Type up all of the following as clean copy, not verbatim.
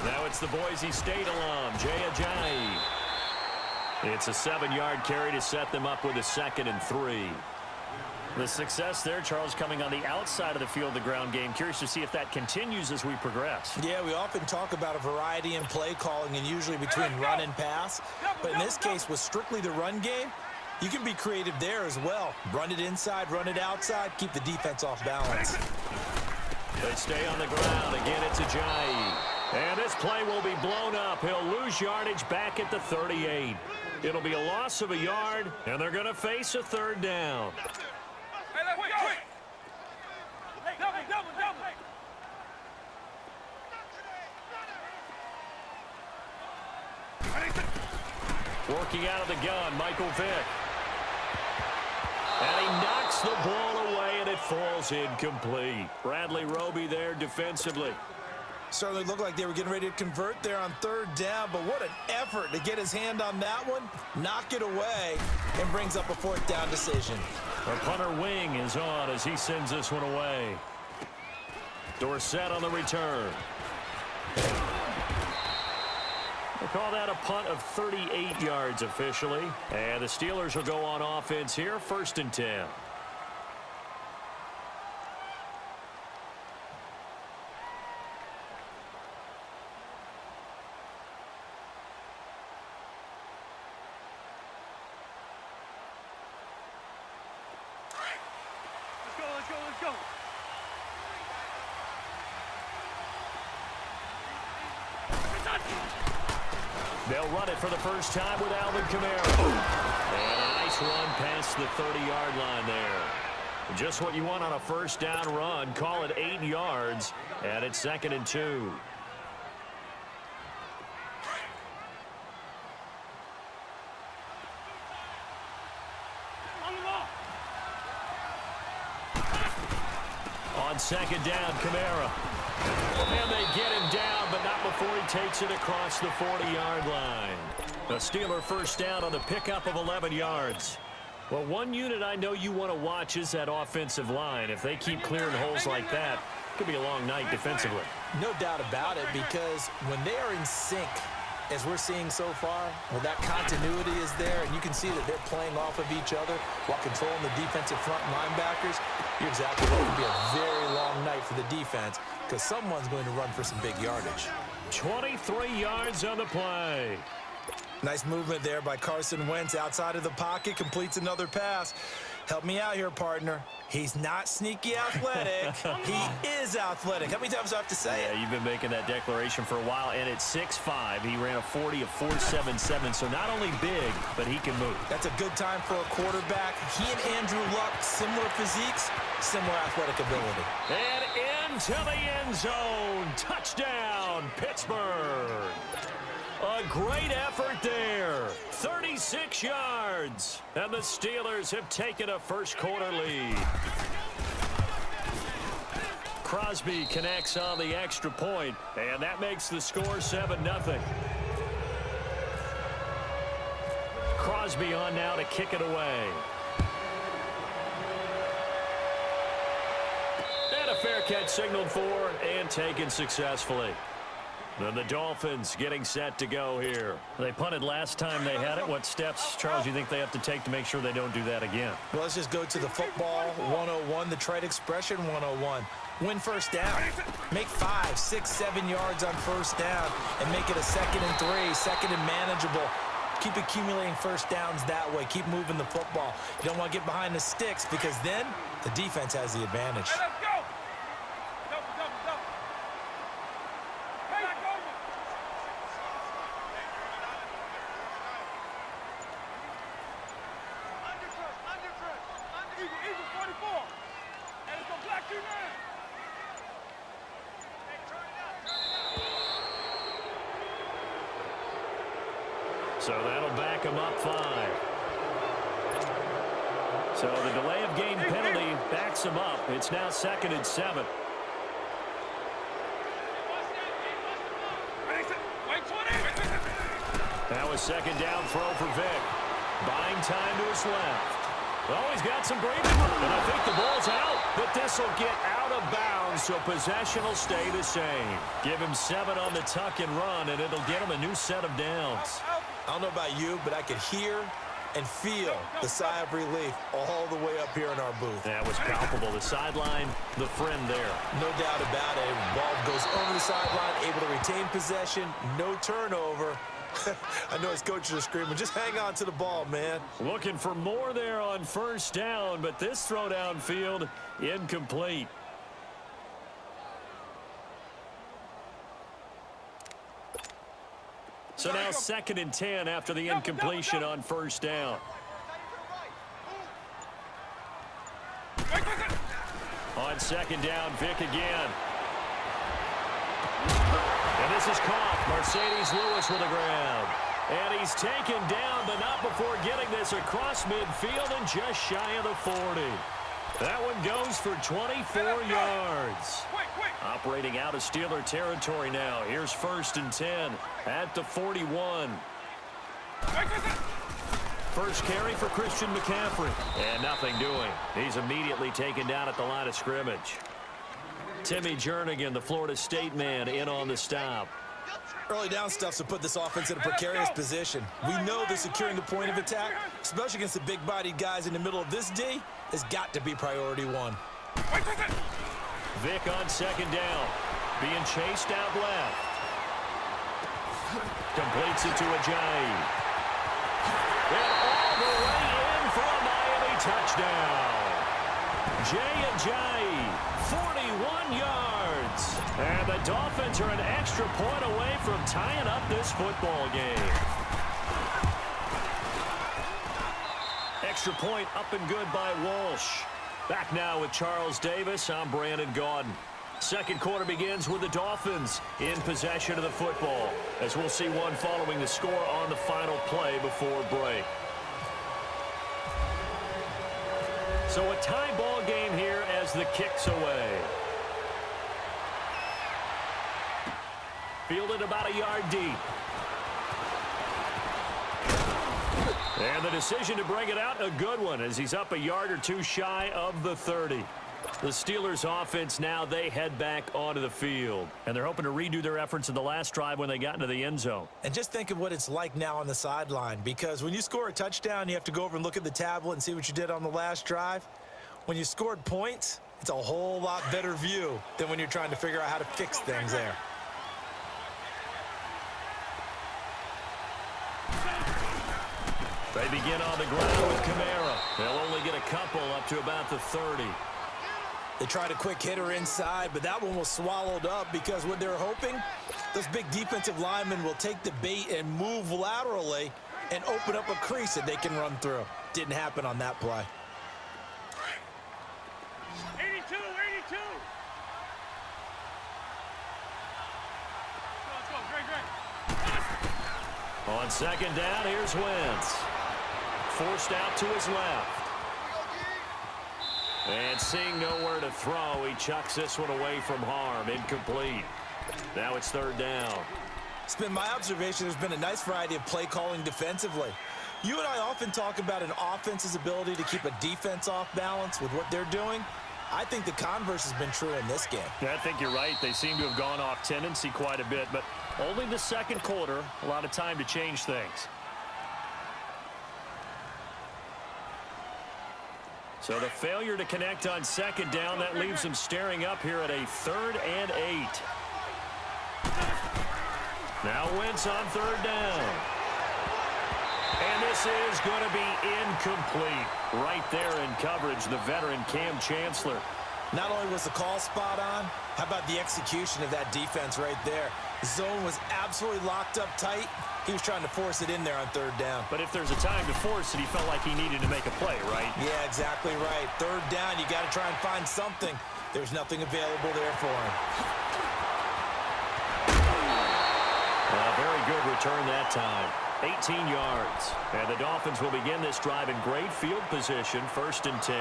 Now it's the Boise State alum, Jay Ajayi. It's a 7-yard carry to set them up with a 2nd and 3. The success there, Charles, coming on the outside of the field, the ground game. Curious to see if that continues as we progress. Yeah, we often talk about a variety in play calling and usually between run and pass. But in this case, with strictly the run game, you can be creative there as well. Run it inside, run it outside, keep the defense off balance. They stay on the ground. Again, it's Ajayi. And this play will be blown up. He'll lose yardage back at the 38. It'll be a loss of a yard, and they're going to face a 3rd down. Working out of the gun, Michael Vick. And he knocks the ball away, and it falls incomplete. Bradley Roby there defensively. Certainly looked like they were getting ready to convert there on 3rd down, but what an effort to get his hand on that one, knock it away, and brings up a 4th down decision. Our punter Wing is on as he sends this one away. Dorsett on the return. We'll call that a punt of 38 yards officially. And the Steelers will go on offense here, 1st and 10. Let's go. They'll run it for the first time with Alvin Kamara. And a nice run past the 30-yard line there. Just what you want on a 1st down run. Call it 8 yards, and it's 2nd and 2. On 2nd down, Kamara. And they get him down, but not before he takes it across the 40-yard line. A Steeler 1st down on the pickup of 11 yards. Well, one unit I know you want to watch is that offensive line. If they keep clearing holes like that, it could be a long night defensively. No doubt about it, because when they are in sync, as we're seeing so far, well, that continuity is there, and you can see that they're playing off of each other while controlling the defensive front linebackers. You're exactly right. It could be a very long night for the defense because someone's going to run for some big yardage. 23 yards on the play. Nice movement there by Carson Wentz outside of the pocket, completes another pass. Help me out here, partner. He's not sneaky athletic. He is athletic. How many times do I have to say it? Yeah, you've been making that declaration for a while, and at 6'5", he ran a 40 of 4.77, so not only big, but he can move. That's a good time for a quarterback. He and Andrew Luck, similar physiques, similar athletic ability. And into the end zone. Touchdown, Pittsburgh. A great effort there. 36 yards. And the Steelers have taken a first-quarter lead. Crosby connects on the extra point, and that makes the score 7-0. Crosby on now to kick it away. And a fair catch signaled for and taken successfully. Then the Dolphins getting set to go here. They punted last time they had it. What steps, Charles, you think they have to take to make sure they don't do that again? Well, let's just go to the football 101, the trade expression 101. Win 1st down. Make 5, 6, 7 yards on 1st down and make it a 2nd and 3, 2nd and manageable. Keep accumulating 1st downs that way. Keep moving the football. You don't want to get behind the sticks because then the defense has the advantage. Hey, let's go. So that'll back him up 5. So the delay of game penalty backs him up. It's now 2nd and 7. That was 2nd down throw for Vick. Buying time to his left. Oh, he's got some breathing room. And I think the ball's out, but this will get out out of bounds, so possession will stay the same. Give him 7 on the tuck and run, and it'll get him a new set of downs. I don't know about you, but I could hear and feel the sigh of relief all the way up here in our booth. That was palpable. The sideline, the friend there. No doubt about it. Ball goes over the sideline, able to retain possession, no turnover. I know his coaches are screaming, just hang on to the ball, man. Looking for more there on first down, but this throw downfield, incomplete. So now 2nd and 10 after the incompletion on first down. On 2nd down, Vic again. And this is caught. Mercedes Lewis with the ground. And he's taken down, but not before getting this across midfield and just shy of the 40. That one goes for 24 yards. Operating out of Steeler territory now. Here's 1st and 10 at the 41. First carry for Christian McCaffrey. And nothing doing. He's immediately taken down at the line of scrimmage. Timmy Jernigan, the Florida State man, in on the stop. Early down stuff's to put this offense in a precarious position. We know that securing the point of attack, especially against the big-bodied guys in the middle of this D, has got to be priority 1. Vic on 2nd down. Being chased out left. Completes it to Ajayi. And all the way in for a Miami touchdown. Jay Ajayi, 41 yards. And the Dolphins are an extra point away from tying up this football game. Extra point up and good by Walsh. Back now with Charles Davis. I'm Brandon Gaudin. Second quarter begins with the Dolphins in possession of the football, as we'll see one following the score on the final play before break. So a tie ball game here as the kick's away. Fielded about a yard deep. And the decision to bring it out, a good one, as he's up a yard or two shy of the 30. The Steelers offense now, they head back onto the field. And they're hoping to redo their efforts in the last drive when they got into the end zone. And just think of what it's like now on the sideline, because when you score a touchdown, you have to go over and look at the tablet and see what you did on the last drive. When you scored points, it's a whole lot better view than when you're trying to figure out how to fix things there. They begin on the ground with Kamara. They'll only get a couple up to about the 30. They tried a quick hitter inside, but that one was swallowed up because what they're hoping, those big defensive linemen will take the bait and move laterally and open up a crease that they can run through. Didn't happen on that play. 82. Let's go, Greg. On 2nd down, here's Wentz. Forced out to his left. And seeing nowhere to throw, he chucks this one away from harm. Incomplete. Now it's 3rd down. It's been my observation there's been a nice variety of play calling defensively. You and I often talk about an offense's ability to keep a defense off balance with what they're doing. I think the converse has been true in this game. Yeah, I think you're right. They seem to have gone off tendency quite a bit, but only the 2nd quarter, a lot of time to change things. So the failure to connect on 2nd down, that leaves them staring up here at a 3rd and 8. Now Wentz on 3rd down. And this is going to be incomplete. Right there in coverage, the veteran Cam Chancellor. Not only was the call spot on, how about the execution of that defense right there? The zone was absolutely locked up tight. He was trying to force it in there on 3rd down. But if there's a time to force it, he felt like he needed to make a play, right? Yeah, exactly right. 3rd down, you got to try and find something. There's nothing available there for him. A very good return that time. 18 yards. And the Dolphins will begin this drive in great field position, 1st and 10.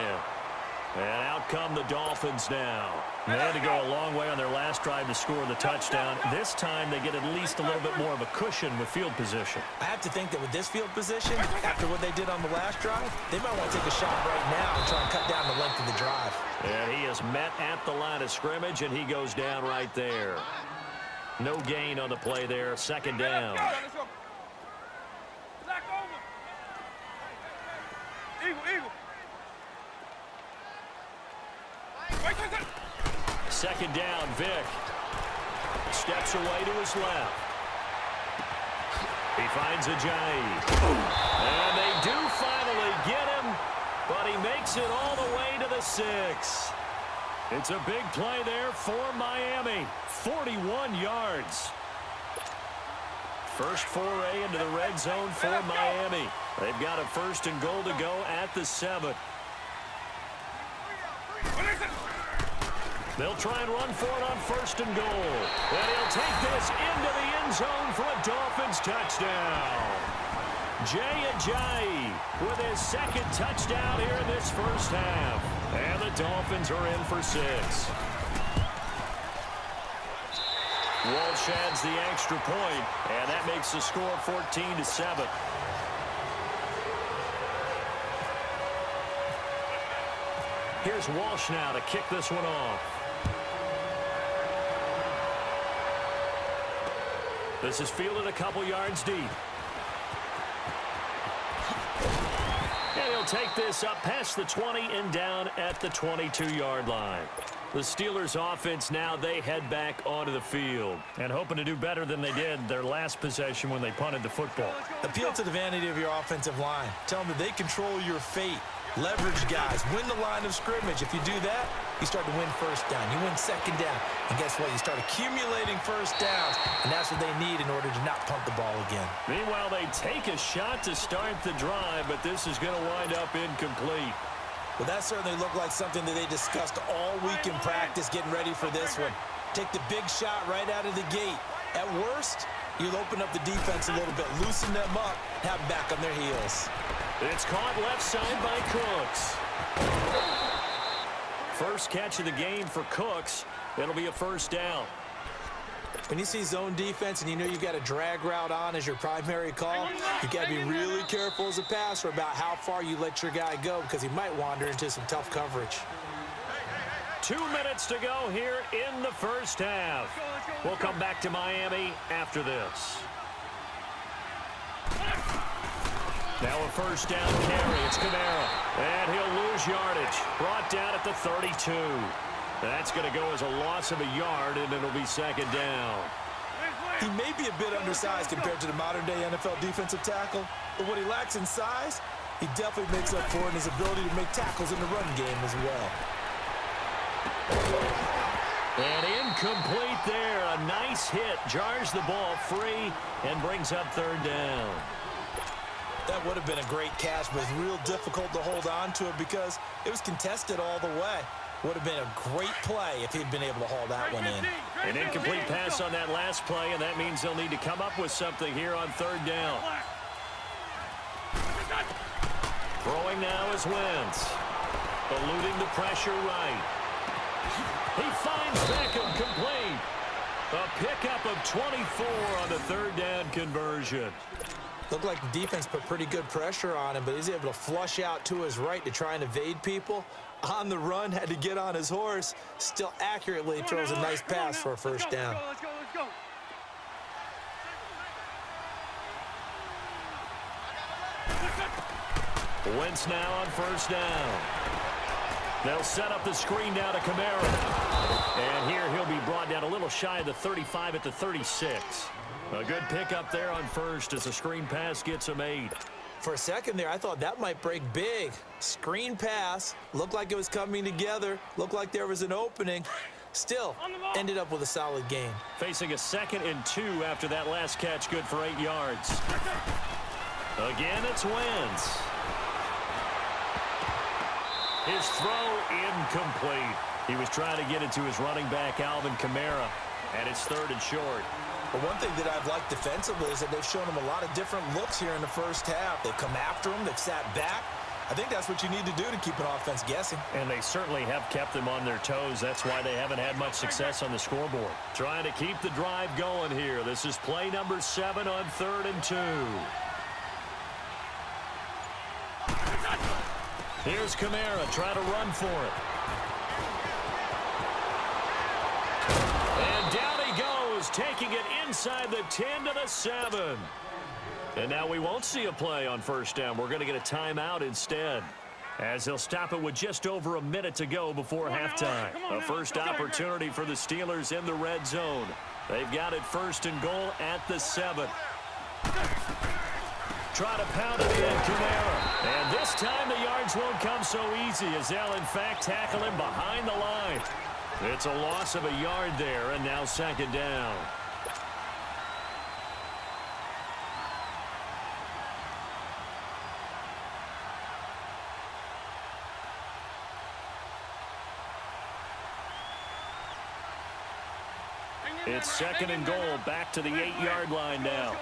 And out come the Dolphins now. They had to go a long way on their last drive to score the touchdown. This time they get at least a little bit more of a cushion with field position. I have to think that with this field position, after what they did on the last drive, they might want to take a shot right now and try and cut down the length of the drive. And he is met at the line of scrimmage, and he goes down right there. No gain on the play there. Second down. Let's go. Black over. Eagle. Wait. Second down, Vic. Steps away to his left. He finds Ajayi. And they do finally get him, but he makes it all the way to the 6. It's a big play there for Miami. 41 yards. First foray into the red zone for Miami. They've got a 1st and goal to go at the 7. They'll try and run for it on 1st and goal. And he'll take this into the end zone for a Dolphins touchdown. Jay Ajayi with his 2nd touchdown here in this first half. And the Dolphins are in for 6. Walsh adds the extra point, and that makes the score 14-7. Here's Walsh now to kick this one off. This is fielded a couple yards deep. And he'll take this up past the 20 and down at the 22-yard line. The Steelers offense now, they head back onto the field and hoping to do better than they did their last possession when they punted the football. Appeal to the vanity of your offensive line. Tell them that they control your fate. Leverage guys. Win the line of scrimmage. If you do that, you start to win 1st down. You win 2nd down. And guess what? You start accumulating 1st downs. And that's what they need in order to not punt the ball again. Meanwhile, they take a shot to start the drive, but this is going to wind up incomplete. Well, that certainly looked like something that they discussed all week in practice getting ready for this one. Take the big shot right out of the gate. At worst, you'll open up the defense a little bit, loosen them up, have them back on their heels. It's caught left side by Cooks. First catch of the game for Cooks. It'll be a 1st down. When you see zone defense and you know you've got a drag route on as your primary call, you've got to be really careful as a passer about how far you let your guy go because he might wander into some tough coverage. 2 minutes to go here in the first half. We'll come back to Miami after this. Now a 1st down carry. It's Kamara. And he'll lose yardage. Brought down at the 32. That's going to go as a loss of a yard, and it'll be 2nd down. He may be a bit undersized compared to the modern-day NFL defensive tackle, but what he lacks in size, he definitely makes up for in his ability to make tackles in the run game as well. And incomplete there. A nice hit. Jars the ball free and brings up 3rd down. That would have been a great catch, but it's real difficult to hold on to it because it was contested all the way. Would have been a great play if he'd been able to haul that one in. An incomplete pass on that last play, and that means they'll need to come up with something here on 3rd down. Throwing now is Wentz. Eluding the pressure right. He finds Beckham complete. A pickup of 24 on the 3rd down conversion. Looked like the defense put pretty good pressure on him, but he's able to flush out to his right to try and evade people. On the run, had to get on his horse. Still accurately throws a nice pass for a 1st down. Let's go. Wentz now on 1st down. They'll set up the screen now to Kamara. And here he'll be brought down a little shy of the 35 at the 36. A good pickup there on 1st as the screen pass gets him 8. For a second there, I thought that might break big. Screen pass. Looked like it was coming together. Looked like there was an opening. Still, ended up with a solid gain. Facing a 2nd and 2 after that last catch, good for 8 yards. Again, it's Wentz. His throw incomplete. He was trying to get it to his running back, Alvin Kamara, and it's 3rd and short. But one thing that I've liked defensively is that they've shown him a lot of different looks here in the first half. They've come after him. They've sat back. I think that's what you need to do to keep an offense guessing. And they certainly have kept them on their toes. That's why they haven't had much success on the scoreboard. Trying to keep the drive going here. This is play number 7 on 3rd and 2. Here's Kamara. Try to run for it. Broncos taking it inside the 10 to the 7. And now we won't see a play on first down. We're going to get a timeout instead, as they'll stop it with just over a minute to go before halftime. A first opportunity for the Steelers in the red zone. They've got it first and goal at the 7. Try to pound it in, Kamara. And this time the yards won't come so easy, as they'll in fact tackle him behind the line. It's a loss of a yard there, and now second down. It's second and goal, back to the 8-yard line now.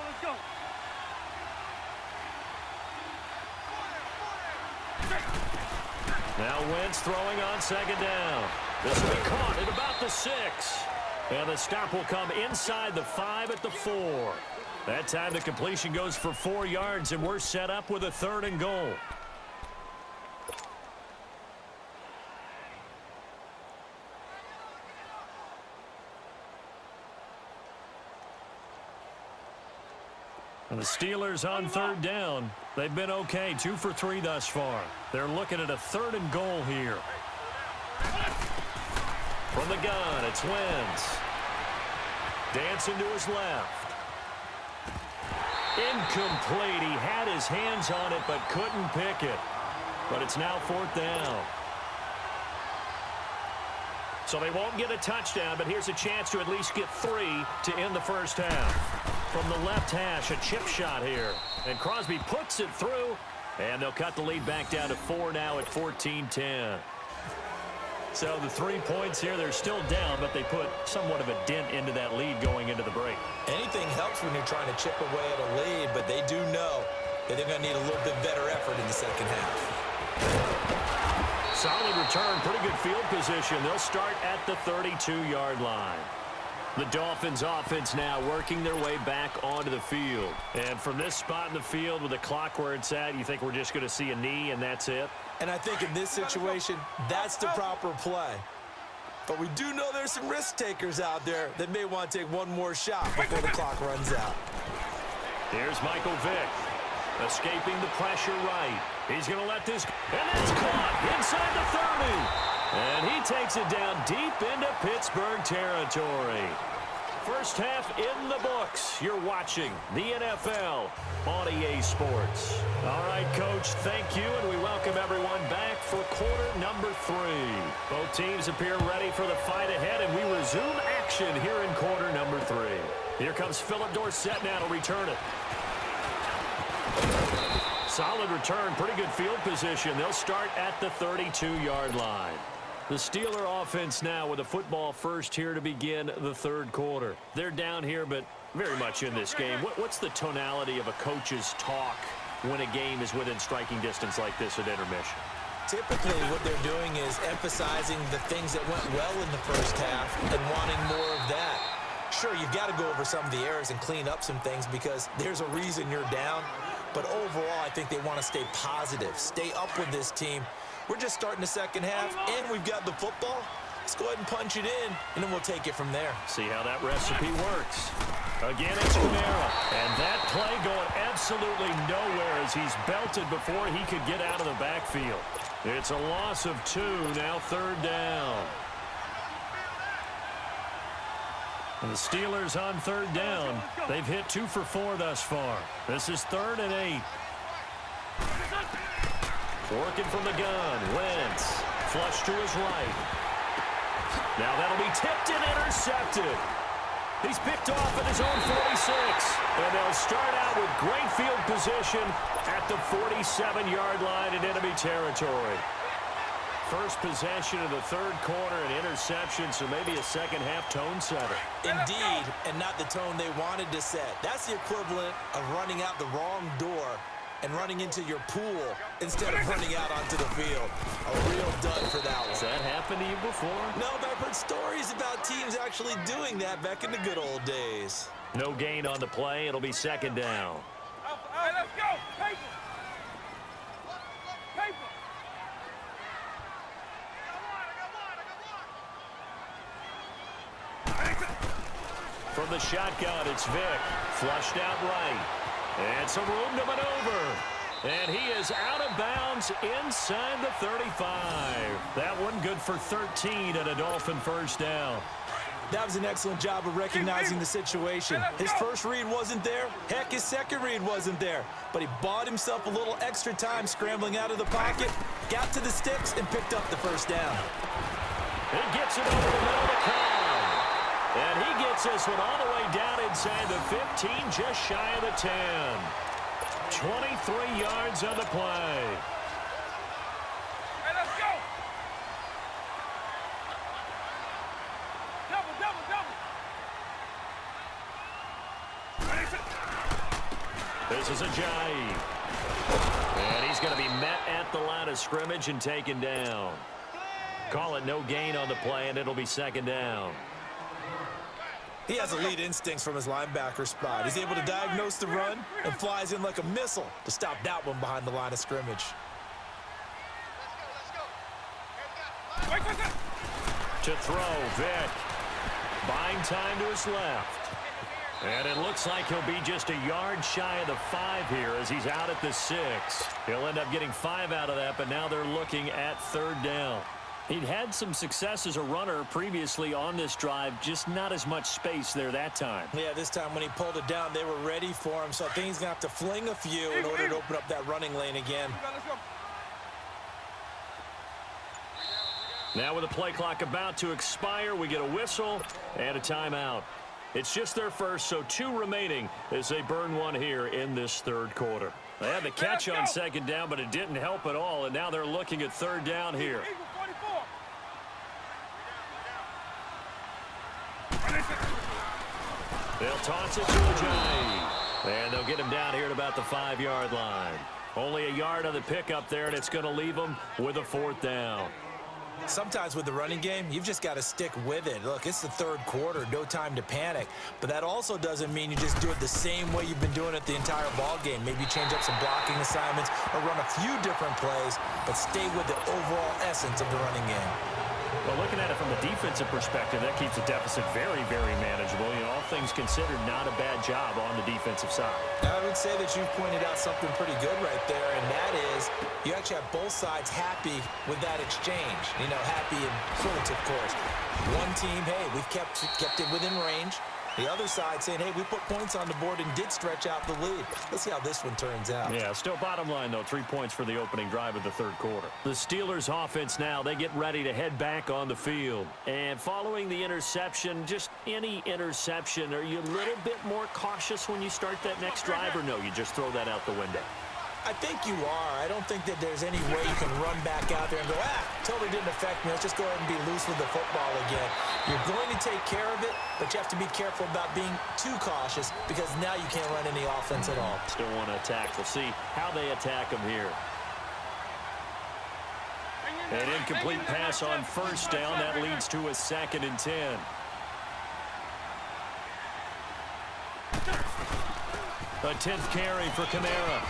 Now Wentz throwing on second down. This will be caught at about the 6. And the stop will come inside the 5 at the 4. That time the completion goes for 4 yards, and we're set up with a third and goal. And the Steelers on third down. They've been okay, 2 for 3 thus far. They're looking at a third and goal here. From the gun, it's Wentz. Dancing to his left. Incomplete. He had his hands on it but couldn't pick it. But it's now fourth down. So they won't get a touchdown, but here's a chance to at least get 3 to end the first half. From the left hash, a chip shot here. And Crosby puts it through, and they'll cut the lead back down to 4 now at 14-10. So the 3 points here, they're still down, but they put somewhat of a dent into that lead going into the break. Anything helps when you're trying to chip away at a lead, but they do know that they're going to need a little bit better effort in the second half. Solid return, pretty good field position. They'll start at the 32-yard line. The Dolphins offense now working their way back onto the field. And from this spot in the field with the clock where it's at, you think we're just going to see a knee and that's it? And I think in this situation, that's the proper play. But we do know there's some risk takers out there that may want to take one more shot before the clock runs out. Here's Michael Vick, escaping the pressure right. He's going to let this, and that's caught inside the 30. And he takes it down deep into Pittsburgh territory. First half in the books. You're watching the NFL on EA Sports. All right, Coach, thank you, and we welcome everyone back for quarter number 3. Both teams appear ready for the fight ahead, and we resume action here in quarter number 3. Here comes Philip Dorsett now to return it. Solid return, pretty good field position. They'll start at the 32-yard line. The Steeler offense now with a football first here to begin the third quarter. They're down here, but very much in this game. What's the tonality of a coach's talk when a game is within striking distance like this at intermission? Typically, what they're doing is emphasizing the things that went well in the first half and wanting more of that. Sure, you've got to go over some of the errors and clean up some things because there's a reason you're down. But overall, I think they want to stay positive, stay up with this team. We're just starting the second half, and we've got the football. Let's go ahead and punch it in, and then we'll take it from there. See how that recipe works. Again, it's Kamara. And that play going absolutely nowhere as he's belted before he could get out of the backfield. It's a loss of 2, now third down. And the Steelers on third down. They've hit 2 for 4 thus far. This is 3rd and 8. Working from the gun, Wentz, flush to his right. Now that'll be tipped and intercepted. He's picked off at his own 46. And they'll start out with great field position at the 47-yard line in enemy territory. First possession of the third quarter, an interception, so maybe a second-half tone setter. Indeed, and not the tone they wanted to set. That's the equivalent of running out the wrong door and running into your pool instead of running out onto the field. A real dud for that one. Has that happened to you before? No, but I've heard stories about teams actually doing that back in the good old days. No gain on the play. It'll be second down. Hey, let's go. Paper. Paper. From the shotgun, it's Vick. Flushed out right. And some room to maneuver. And he is out of bounds inside the 35. That one good for 13 and a Dolphin first down. That was an excellent job of recognizing the situation. His first read wasn't there. Heck, his second read wasn't there. But he bought himself a little extra time scrambling out of the pocket, got to the sticks, and picked up the first down. He gets it over the middle of the crowd. And he gets this one all the way down inside the 15, just shy of the 10. 23 yards on the play. Hey, let's go. Double, double, double. This is a jive. And he's going to be met at the line of scrimmage and taken down. Call it no gain on the play, and it'll be second down. He has elite instincts from his linebacker spot. He's able to diagnose the run and flies in like a missile to stop that one behind the line of scrimmage. To throw, Vick. Buying time to his left. And it looks like he'll be just a yard shy of the 5 here as he's out at the 6. He'll end up getting 5 out of that, but now they're looking at third down. He'd had some success as a runner previously on this drive, just not as much space there that time. Yeah, this time when he pulled it down, they were ready for him, so I think he's going to have to fling a few in order to open up that running lane again. Let's go. Now with the play clock about to expire, we get a whistle and a timeout. It's just their first, so 2 remaining as they burn one here in this third quarter. They had the catch on second down, but it didn't help at all, and now they're looking at third down here. Eagle 44. They'll toss it to Ajayi. And they'll get him down here at about the 5-yard line. Only a yard on the pickup there, and it's going to leave them with a 4th down. Sometimes with the running game, you've just got to stick with it. Look, it's the third quarter, no time to panic. But that also doesn't mean you just do it the same way you've been doing it the entire ball game. Maybe change up some blocking assignments or run a few different plays, but stay with the overall essence of the running game. Well, looking at it from the defensive perspective, that keeps the deficit very, very manageable. You know, all things considered, not a bad job on the defensive side. I would say that you've pointed out something pretty good right there, and that is you actually have both sides happy with that exchange. You know, happy in quotes, of course. One team, hey, we've kept it within range. The other side saying, hey, we put points on the board and did stretch out the lead. Let's see how this one turns out. Yeah, still bottom line, though, 3 points for the opening drive of the third quarter. The Steelers' offense now, they get ready to head back on the field. And following the interception, just any interception, are you a little bit more cautious when you start that next drive, or no, you just throw that out the window? I think you are. I don't think that there's any way you can run back out there and go, totally didn't affect me. Let's just go ahead and be loose with the football again. You're going to take care of it, but you have to be careful about being too cautious because now you can't run any offense at all. Still want to attack. We'll see how they attack them here. An incomplete pass on first down. That leads to a 2nd and 10. A 10th carry for Kamara.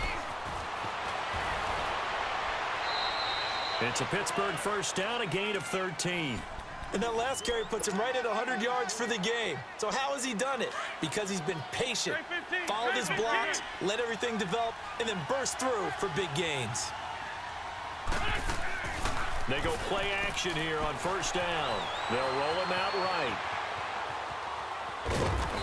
It's a Pittsburgh first down, a gain of 13. And that last carry puts him right at 100 yards for the game. So how has he done it? Because he's been patient, followed his blocks, let everything develop, and then burst through for big gains. They go play action here on first down. They'll roll him out right.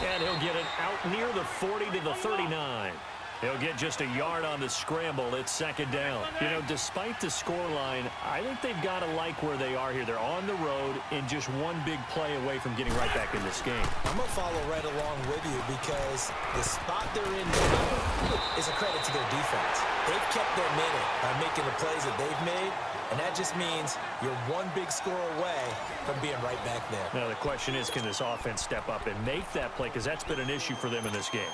And he'll get it out near the 40 to the 39. He'll get just a yard on the scramble. It's second down. You know, despite the scoreline, I think they've got to like where they are here. They're on the road and just one big play away from getting right back in this game. I'm going to follow right along with you because the spot they're in now is a credit to their defense. They've kept their minute by making the plays that they've made, and that just means you're one big score away from being right back there. Now, the question is, can this offense step up and make that play? Because that's been an issue for them in this game.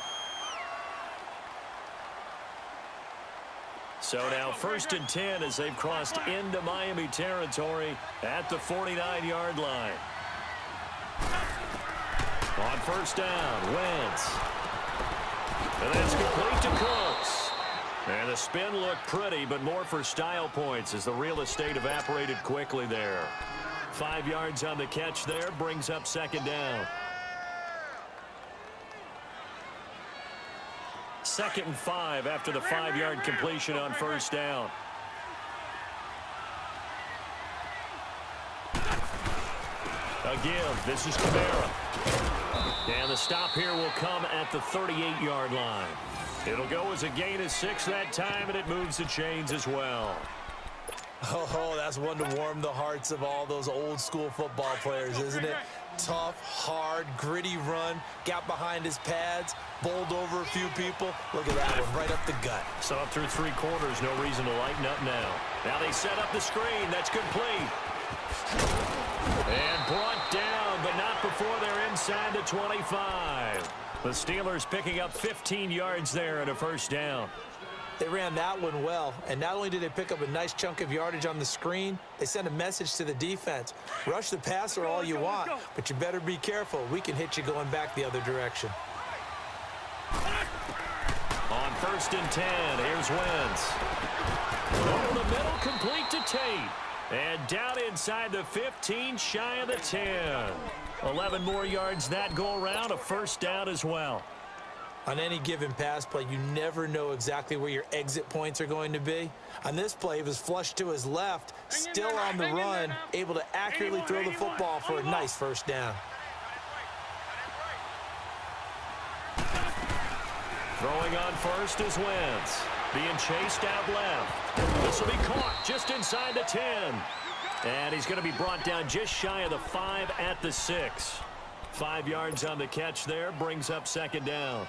So now 1st and 10 as they've crossed into Miami territory at the 49-yard line. On first down, Wentz. And that's complete to Cooks. And the spin looked pretty, but more for style points as the real estate evaporated quickly there. 5 yards on the catch there, brings up second down. 2nd and 5 after the 5-yard completion on first down. A give. This is Kamara. And the stop here will come at the 38-yard line. It'll go as a gain of 6 that time, and it moves the chains as well. Oh, that's one to warm the hearts of all those old-school football players, isn't it? Tough, hard, gritty run, got behind his pads, bowled over a few people. Look at that one, right up the gut. So up through 3 quarters, no reason to lighten up now. Now they set up the screen. That's complete. And brought down, but not before they're inside the 25. The Steelers picking up 15 yards there and a first down. They ran that one well, and not only did they pick up a nice chunk of yardage on the screen, they sent a message to the defense. Rush the passer all you want, but you better be careful. We can hit you going back the other direction. On 1st and 10, here's Wentz. Over the middle, complete to Tate. And down inside the 15, shy of the 10. 11 more yards that go around, a first down as well. On any given pass play, you never know exactly where your exit points are going to be. On this play, he was flushed to his left, still on the run, able to accurately throw the football for a nice first down. Throwing on first is Wentz. Being chased out left. This will be caught just inside the 10. And he's going to be brought down just shy of the 5 at the 6. 5 yards on the catch there, brings up 2nd down.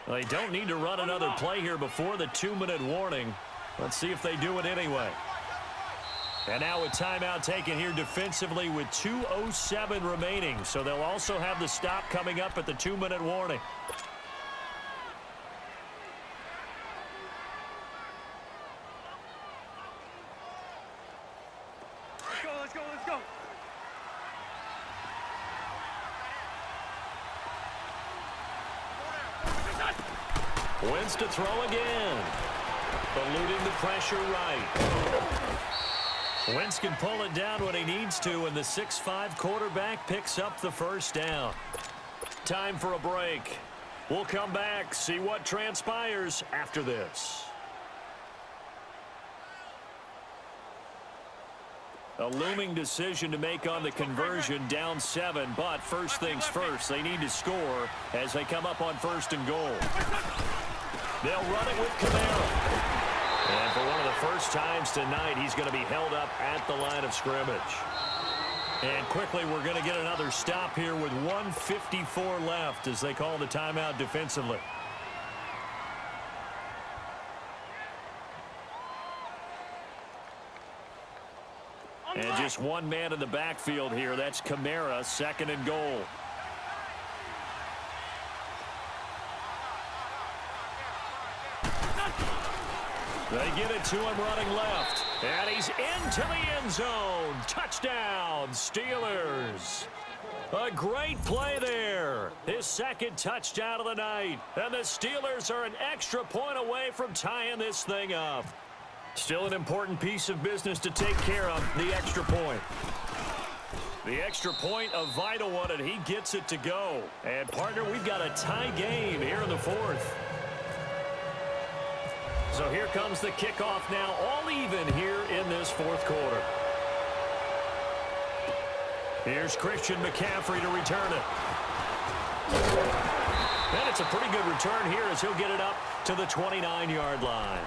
They don't need to run another play here before the 2-minute warning. Let's see if they do it anyway. And now a timeout taken here defensively with 2:07 remaining. So they'll also have the stop coming up at the 2-minute warning. Let's go, let's go. Wentz to throw again. Eluding the pressure right. Wentz can pull it down when he needs to, and the 6'5" quarterback picks up the first down. Time for a break. We'll come back, see what transpires after this. A looming decision to make on the conversion, down 7, but first things first, they need to score as they come up on 1st and goal. They'll run it with Kamara. And for one of the first times tonight, he's going to be held up at the line of scrimmage. And quickly, we're going to get another stop here with 1:54 left as they call the timeout defensively. And just one man in the backfield here. That's Kamara, 2nd and goal. They get it to him running left. And he's into the end zone. Touchdown, Steelers. A great play there. His 2nd touchdown of the night. And the Steelers are an extra point away from tying this thing up. Still an important piece of business to take care of, the extra point. The extra point, a vital one, and he gets it to go. And, partner, we've got a tie game here in the 4th. So here comes the kickoff now, all even here in this 4th quarter. Here's Christian McCaffrey to return it. And it's a pretty good return here as he'll get it up to the 29-yard line.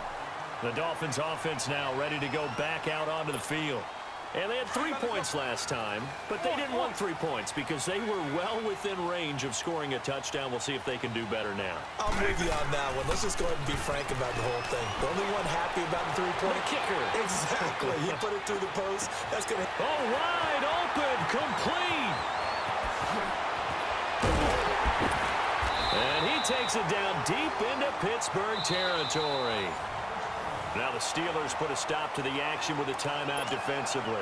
The Dolphins offense now ready to go back out onto the field. And they had 3 points last time, but they didn't want 3 points because they were well within range of scoring a touchdown. We'll see if they can do better now. I'm with you on that one. Let's just go ahead and be frank about the whole thing. The only one happy about the 3-point kicker. Exactly. He put it through the post. That's going to... Oh, wide open, complete. And he takes it down deep into Pittsburgh territory. Now the Steelers put a stop to the action with a timeout defensively,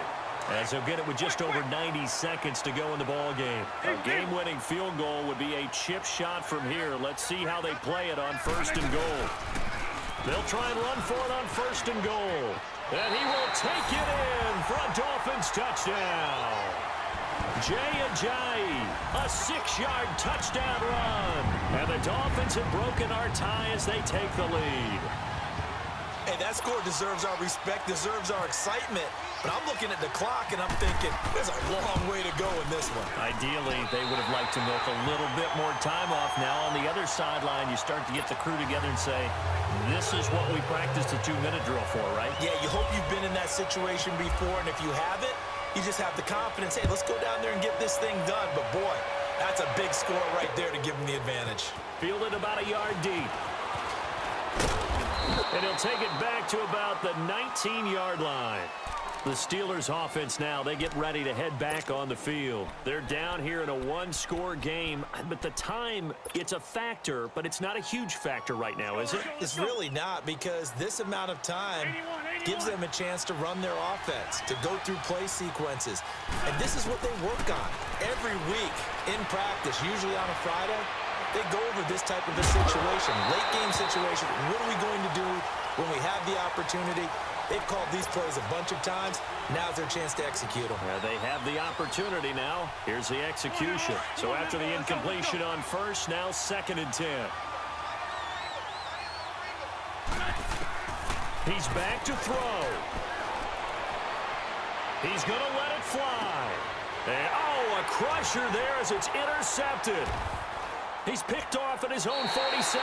as they'll get it with just over 90 seconds to go in the ball game. A game-winning field goal would be a chip shot from here. Let's see how they play it on 1st and goal. They'll try and run for it on 1st and goal. And he will take it in for a Dolphins touchdown. Ajayi, a 6-yard touchdown run. And the Dolphins have broken our tie as they take the lead. Hey, that score deserves our respect, deserves our excitement. But I'm looking at the clock, and I'm thinking, there's a long way to go in this one. Ideally, they would have liked to milk a little bit more time off. Now on the other sideline, you start to get the crew together and say, this is what we practiced a 2-minute drill for, right? Yeah, you hope you've been in that situation before, and if you haven't, you just have the confidence, hey, let's go down there and get this thing done. But, boy, that's a big score right there to give them the advantage. Fielded about a yard deep. And he'll take it back to about the 19-yard line. The Steelers offense now, they get ready to head back on the field. They're down here in a 1-score game, but the time, it's a factor, but it's not a huge factor right now, is it? It's really not, because this amount of time gives them a chance to run their offense, to go through play sequences. And this is what they work on every week in practice, usually on a Friday. They go over this type of a situation, late game situation. What are we going to do when we have the opportunity? They've called these plays a bunch of times. Now's their chance to execute them. Yeah, they have the opportunity now. Here's the execution. So after the incompletion on first, now 2nd and 10. He's back to throw. He's going to let it fly. And, oh, a crusher there as it's intercepted. He's picked off at his own 47.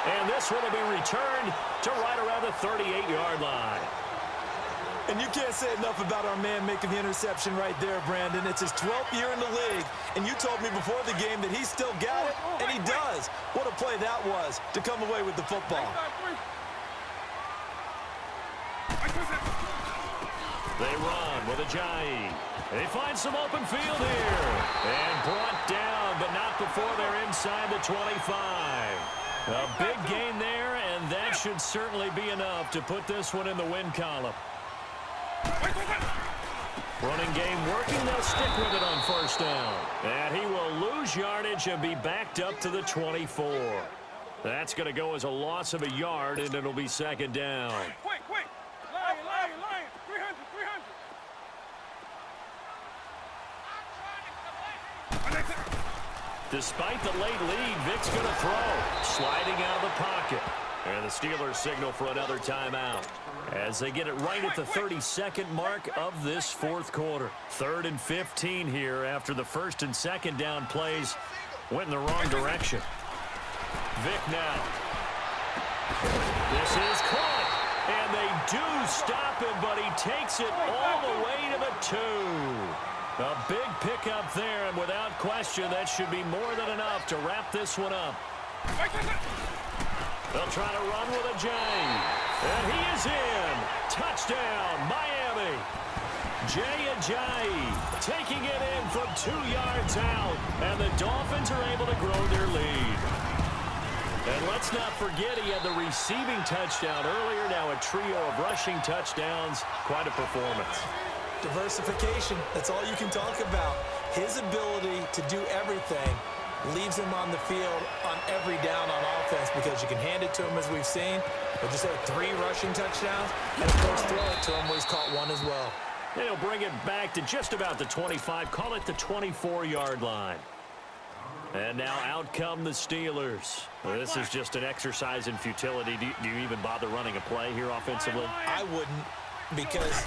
And this one will be returned to right around the 38-yard line. And you can't say enough about our man making the interception right there, Brandon. It's his 12th year in the league, and you told me before the game that he still got it, and he does. What a play that was to come away with the football. They run with Ajayi. They find some open field here. And brought down, but not before they're inside the 25. A big gain there, and that should certainly be enough to put this one in the win column. Running game working. They'll stick with it on first down. And he will lose yardage and be backed up to the 24. That's going to go as a loss of a yard, and it'll be 2nd down. Quick. Lion. 300. Despite the late lead, Vic's going to throw. Sliding out of the pocket. And the Steelers signal for another timeout as they get it right at the 32nd mark of this 4th quarter. 3rd and 15 here after the 1st and 2nd down plays went in the wrong direction. Vic now. This is caught. And they do stop him, but he takes it all the way to the 2. A big pickup there, and without question, that should be more than enough to wrap this one up. They'll try to run with Ajayi. And he is in. Touchdown, Miami. Ajayi taking it in from 2 yards out. And the Dolphins are able to grow their lead. And let's not forget he had the receiving touchdown earlier. Now a trio of rushing touchdowns. Quite a performance. Diversification, that's all you can talk about. His ability to do everything leaves him on the field on every down on offense because you can hand it to him as we've seen. But just have 3 rushing touchdowns and, of course, throw it to him where he's caught 1 as well. They'll bring it back to just about the 25. Call it the 24-yard line. And now out come the Steelers. Well, this is just an exercise in futility. Do you even bother running a play here offensively? I wouldn't, because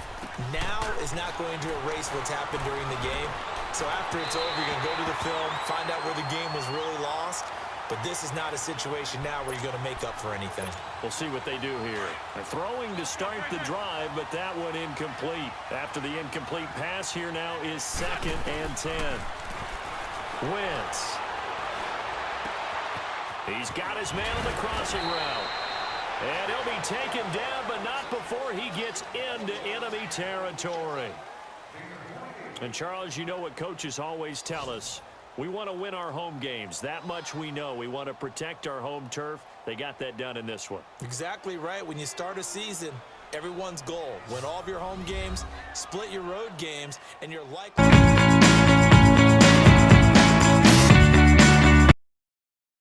now is not going to erase what's happened during the game. So after it's over, you're going to go to the film, find out where the game was really lost. But this is not a situation now where you're going to make up for anything. We'll see what they do here. They're throwing to start the drive, but that one incomplete. After the incomplete pass, here now is 2nd and 10. Wentz. He's got his man on the crossing route. And he'll be taken down, but not before he gets into enemy territory. And, Charles, you know what coaches always tell us. We want to win our home games. That much we know. We want to protect our home turf. They got that done in this one. Exactly right. When you start a season, everyone's goal, win all of your home games, split your road games, and you're likely